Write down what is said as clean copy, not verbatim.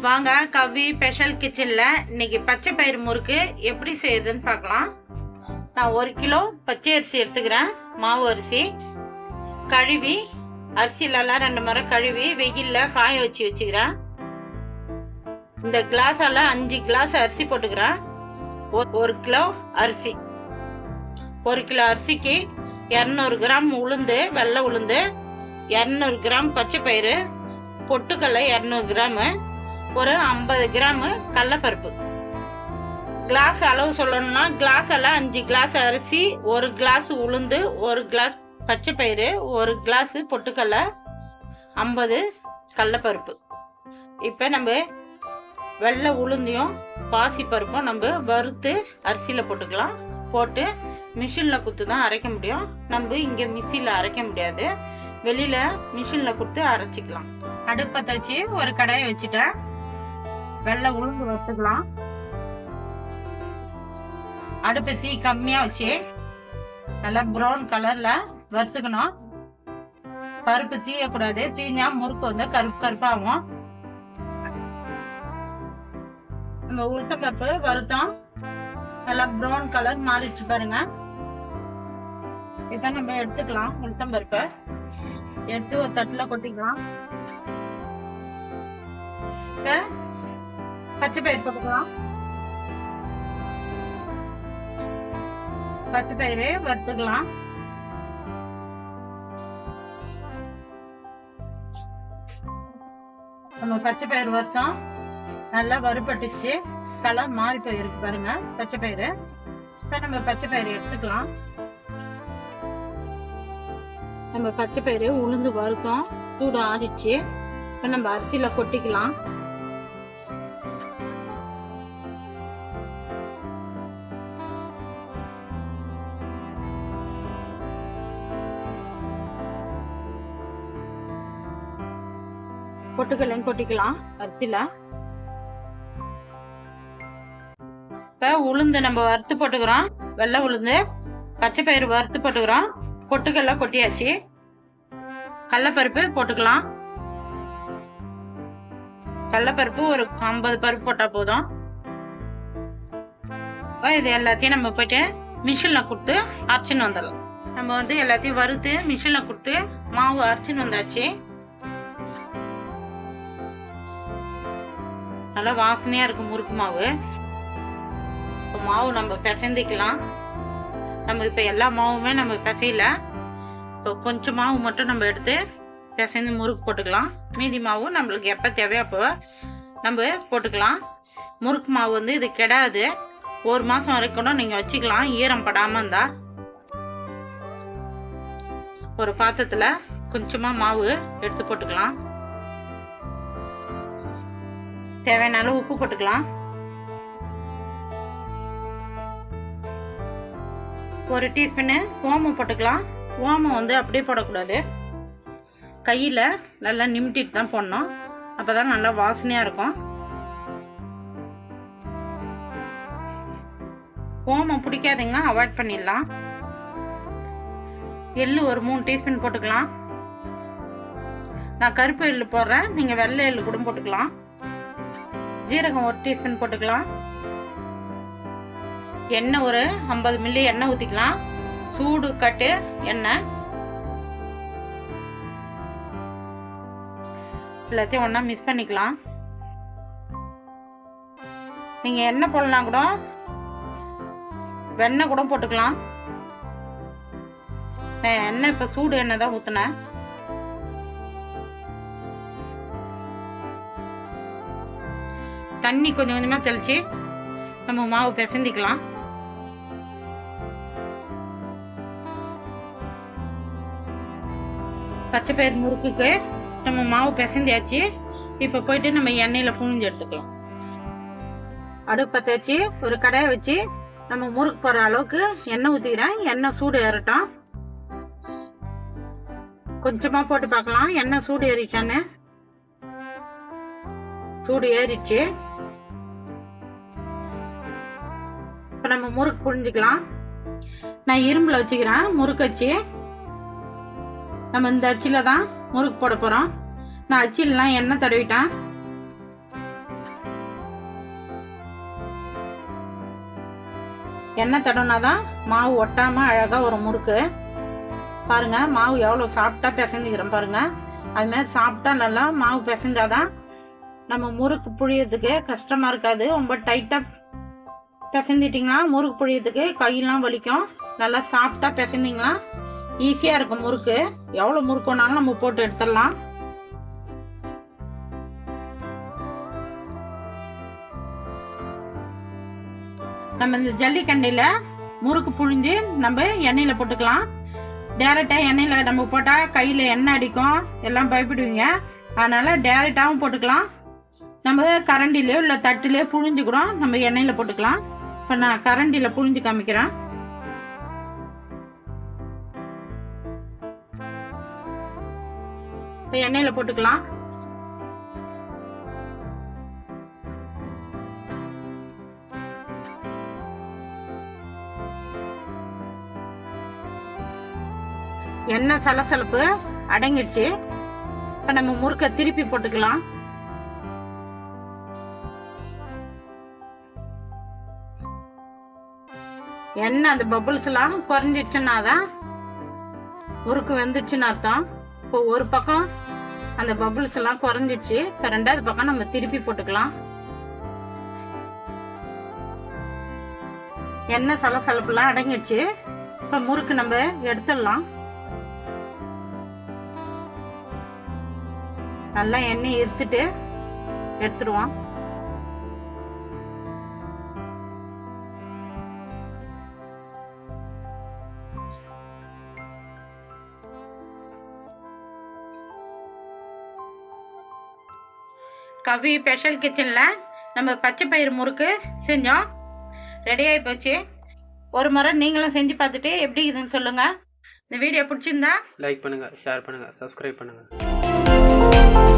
வாங்க கவி ஸ்பெஷல் கிச்சன்ல இன்னைக்கு பச்சை பயிறு முறுக்கு எப்படி செய்யுதுன்னு பார்க்கலாம். நான் 1 கிலோ பச்சை அரிசி எடுத்துக்கிறேன். மாவு அரிசி கழுவி அரிசிலெல்லாம் 2 முறை கழுவி வெயில்ல காய வச்சு வச்சுக்கிறேன். இந்த கிளாஸால 5 கிளாஸ் அரிசி போட்டுக்கிறேன். 1 கிலோ அரிசி, 1 கிலோ அரிசிக்கு 200 கிராம் உளுந்து, வெள்ளை உளுந்து, 200 கிராம் பச்சை பயிறு, பொட்டுக்கடலை 200 கிராமு, ஒரு 50 கிராம் கடலைப்பருப்பு. கிளாஸ் அளவு சொல்லணும்னா கிளாஸால 5 கிளாஸ் அரிசி, 1 கிளாஸ் உளுந்து, 1 கிளாஸ் பச்சை பயிறு, 1 கிளாஸ் பொட்டுக்கடலை, 50 கடலைப்பருப்பு. இப்போ நம்ம வெள்ளை உளுந்தையும் பாசி பருப்பும் நம்ம வறுத்து அரிசியில் போட்டுக்கலாம். போட்டு மிஷினில் கொடுத்து தான் அரைக்க முடியும். நம்ம இங்கே மிக்சியில் அரைக்க முடியாது, வெளியில் மிஷினில் கொடுத்து அரைச்சிக்கலாம். அடுப்பை வச்சு ஒரு கடாயை வச்சுட்டேன். வெள்ளை உளுந்து வறுத்துக்கலாம். அடுப்பை தீ கம்மியாக வச்சு நல்லா ப்ரௌன் கலரில் வறுத்துக்கணும். பருப்பு தீயக்கூடாது, தீஞ்சா முறுக்கு வந்து கருப்பு கருப்பாகும். நம்ம உளுத்த பருப்பு வறுத்தோம், நல்லா ப்ரௌன் கலர் மாறிடுச்சு பாருங்க. இதை நம்ம எடுத்துக்கலாம். உளுத்தம் பருப்பை எடுத்து ஒரு தட்டில் கொட்டிக்கலாம். பச்சை பயிர் போட்டுக்கலாம். பச்சை பயிறு வறுத்துக்கலாம். நம்ம பச்சை பயிர் வறுத்தோம், நல்லா வறுபட்டுச்சு, கலர் மாறி போயிருக்கு பாருங்க பச்சை பயிறு. இப்போ நம்ம பச்சை பயிறு எடுத்துக்கலாம். நம்ம பச்சை பயிறு உளுந்து வறுத்தோம், சூடு ஆறிச்சு. இப்போ நம்ம அரிசியில் கொட்டிக்கலாம். பொட்டுக்கல்லையும் கொட்டிக்கலாம் அரிசியில். இப்போ உளுந்து நம்ம வறுத்து போட்டுக்கிறோம். வெள்ளை உளுந்து, பச்சை பயிறு வறுத்து போட்டுக்கிறோம். பொட்டுக்கல்ல கொட்டியாச்சு. கடலைப்பருப்பு போட்டுக்கலாம். கடலைப்பருப்பு ஒரு 50 பருப்பு போட்டால் போதும். இது எல்லாத்தையும் நம்ம போய்ட்டு மிஷினில் கொடுத்து அரைச்சின்னு வந்துடலாம். நம்ம வந்து எல்லாத்தையும் வறுத்து மிஷினில் கொடுத்து மாவு அரைச்சின்னு வந்தாச்சு. நல்லா வாசனையாக இருக்கும் முறுக்கு மாவு. இப்போ மாவு நம்ம பிசைந்திக்கலாம். நம்ம இப்போ எல்லா மாவுமே நம்ம பிசையல, இப்போ கொஞ்சம் மாவு மட்டும் நம்ம எடுத்து பிசைந்து முறுக்கு போட்டுக்கலாம். மீதி மாவு நம்மளுக்கு எப்போ தேவையோ அப்போ நம்ம போட்டுக்கலாம். முறுக்கு மாவு வந்து இது கெடாது, 1 மாதம் வரைக்கும் கூட நீங்கள் வச்சுக்கலாம், ஈரம் படாமல் இருந்தால். ஒரு பாத்திரத்தில் கொஞ்சமாக மாவு எடுத்து போட்டுக்கலாம். தேவையான அளவு உப்பு போட்டுக்கலாம். 1 டீஸ்பூனு ஓமம் போட்டுக்கலாம். ஓமம் வந்து அப்படியே போடக்கூடாது, கையில் நல்லா நிமிட்டிட்டு தான் போடணும், அப்போ தான் நல்லா வாசனையாக இருக்கும். ஓமம் பிடிக்காதுங்க, அவாய்ட் பண்ணிடலாம். எள்ளு ஒரு 3 டீஸ்பூன் போட்டுக்கலாம். நான் கருப்பு எள்ளு போடுறேன், நீங்கள் வெள்ளை எள்ளு கூட போட்டுக்கலாம். ஜீரகம் 1 டீஸ்பூன் போட்டுக்கலாம். எண்ணெய் ஒரு 50 மில்லி எண்ணெய் ஊற்றிக்கலாம். சூடு கட்டு எண்ணெய். எல்லாத்தையும் ஒன்றா மிக்ஸ் பண்ணிக்கலாம். நீங்கள் எண்ணெய் போடலாம், கூட வெண்ணெய் கூட போட்டுக்கலாம். எண்ணெய் இப்போ சூடு எண்ணெய் தான் ஊற்றினேன். தண்ணி கொஞ்சம் கொஞ்சமாக தெளித்து நம்ம மாவு பிசைந்திக்கலாம். பச்சை பயிறு முறுக்குக்கு நம்ம மாவு பிசைந்தியாச்சு. இப்போ போயிட்டு நம்ம எண்ணெயில் புழிஞ்சு எடுத்துக்கலாம். அடுப்பத்தை வச்சு ஒரு கடாயை வச்சு நம்ம முறுக்கு போடுற அளவுக்கு எண்ணெய் ஊற்றிக்கிறேன். எண்ணெய் சூடு ஏறட்டும். கொஞ்சமாக போட்டு பார்க்கலாம் எண்ணெய் சூடு ஏறிச்சான்னு. சூடு ஏறிச்சு. இப்போ நம்ம முறுக்கு புழிஞ்சிக்கலாம். நான் இரும்பில் வச்சுக்கிறேன் முறுக்கு வச்சு. நம்ம இந்த அச்சில் தான் முறுக்கு போட போகிறோம். நான் அச்சிலெலாம் எண்ணெய் தடவிட்டேன். எண்ணெய் தடவினா தான் மாவு ஒட்டாமல் அழகாக ஒரு முறுக்கு. பாருங்கள் மாவு எவ்வளோ சாஃப்டாக பிசைஞ்சிக்கிறோம் பாருங்கள். அதுமாதிரி சாஃப்டாக நல்லா மாவு பிசைஞ்சாதான் நம்ம முறுக்கு புழியறதுக்கு கஷ்டமாக இருக்காது. ரொம்ப டைட்டாக பிசைஞ்சிட்டிங்கன்னா முறுக்கு புழியறதுக்கு கையெல்லாம் வலிக்கும். நல்லா சாஃப்டாக பிசைஞ்சிங்கன்னா ஈஸியாக இருக்கும் முறுக்கு. எவ்வளோ முறுக்கு வேணாலும் நம்ம போட்டு எடுத்துடலாம். நம்ம இந்த ஜல்லிக்கண்டையில் முறுக்கு புழிஞ்சு நம்ம எண்ணெயில் போட்டுக்கலாம். டேரெக்டாக எண்ணெயில் நம்ம போட்டால் கையில் எண்ணெய் அடிக்கும், எல்லாம் பயப்படுவீங்க. அதனால் டேரெக்டாகவும் போட்டுக்கலாம். நம்ம கரண்டிலையோ இல்லை தட்டுலையோ புழிஞ்சு கூட நம்ம எண்ணெயில் போட்டுக்கலாம். இப்போ நான் கரண்டியில் புழிஞ்சு காமிக்கிறேன். இப்போ எண்ணெயில் போட்டுக்கலாம். எண்ணெய் சலசலப்பு அடங்கிடுச்சு. இப்போ நம்ம முறுக்கை திருப்பி போட்டுக்கலாம். எண்ணெய் அந்த பபுள்ஸ் எல்லாம் குறைஞ்சிடுச்சுன்னா தான் முறுக்கு வெந்துடுச்சுன்னு அர்த்தம். இப்போ ஒரு பக்கம் அந்த பபுள்ஸ் எல்லாம் குறைஞ்சிடுச்சு. இப்போ ரெண்டாவது பக்கம் நம்ம திருப்பி போட்டுக்கலாம். எண்ணெய் சலசலப்புலாம் அடங்கிடுச்சு. இப்போ முறுக்கு நம்ம எடுத்துடலாம். நல்லா எண்ணெய் எடுத்துட்டு எடுத்துடுவோம். கவி ஸ்பெஷல் கிச்சனில் நம்ம பச்சை பயிறு முறுக்கு செஞ்சோம். ரெடியாகி போச்சு. ஒரு முறை நீங்களும் செஞ்சு பார்த்துட்டு எப்படி இதுன்னு சொல்லுங்கள். இந்த வீடியோ பிடிச்சிருந்தா லைக் பண்ணுங்கள், ஷேர் பண்ணுங்கள், சப்ஸ்கிரைப் பண்ணுங்கள்.